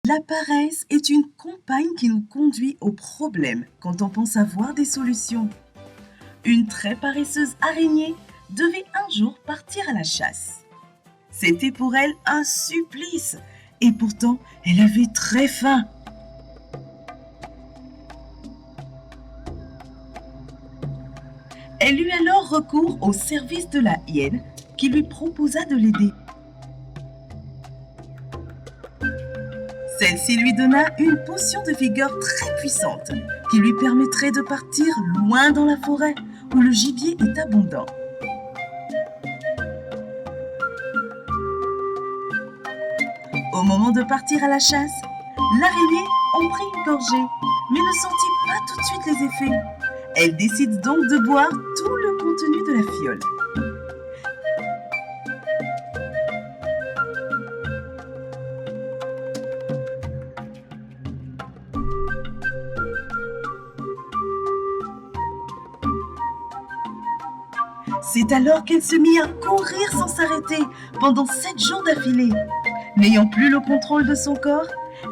La paresse est une compagne qui nous conduit au problème quand on pense avoir des solutions. Une très paresseuse araignée devait un jour partir à la chasse. C'était pour elle un supplice et pourtant elle avait très faim. Elle eut alors recours au service de la hyène qui lui proposa de l'aider. Celle-ci lui donna une potion de vigueur très puissante qui lui permettrait de partir loin dans la forêt où le gibier est abondant. Au moment de partir à la chasse, l'araignée en prit une gorgée, mais ne sentit pas tout de suite les effets. Elle décide donc de boire tout le contenu de la fiole. C'est alors qu'elle se mit à courir sans s'arrêter pendant 7 jours d'affilée. N'ayant plus le contrôle de son corps,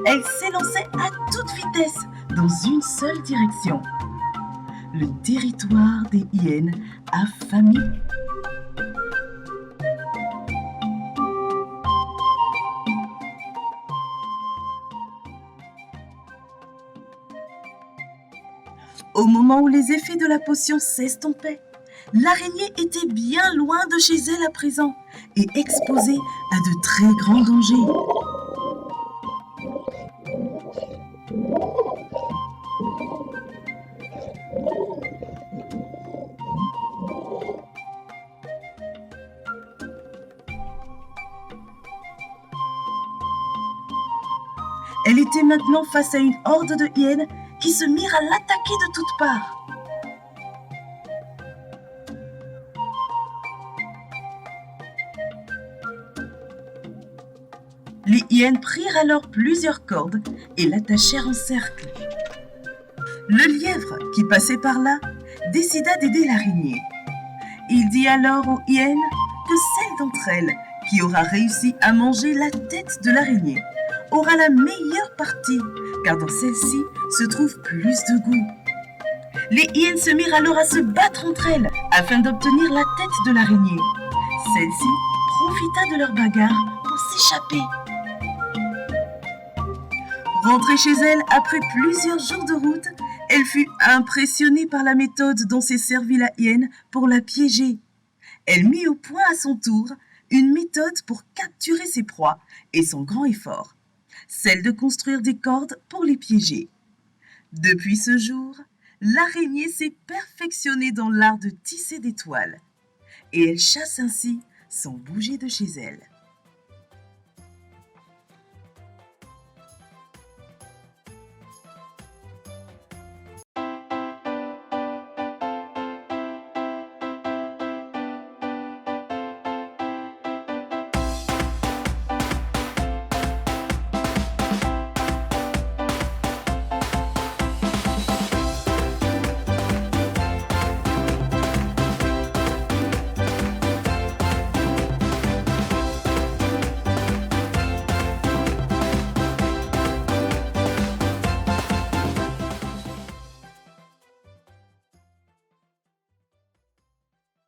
elle s'élançait à toute vitesse dans une seule direction. Le territoire des hyènes affamées. Au moment où les effets de la potion s'estompaient, l'araignée était bien loin de chez elle à présent et exposée à de très grands dangers. Elle était maintenant face à une horde de hyènes qui se mirent à l'attaquer de toutes parts. Les hyènes prirent alors plusieurs cordes et l'attachèrent en cercle. Le lièvre, qui passait par là, décida d'aider l'araignée. Il dit alors aux hyènes que celle d'entre elles qui aura réussi à manger la tête de l'araignée aura la meilleure partie, car dans celle-ci se trouve plus de goût. Les hyènes se mirent alors à se battre entre elles afin d'obtenir la tête de l'araignée. Celle-ci profita de leur bagarre pour s'échapper. Rentrée chez elle après plusieurs jours de route, elle fut impressionnée par la méthode dont s'est servie la hyène pour la piéger. Elle mit au point à son tour une méthode pour capturer ses proies et son grand effort, celle de construire des cordes pour les piéger. Depuis ce jour, l'araignée s'est perfectionnée dans l'art de tisser des toiles et elle chasse ainsi sans bouger de chez elle.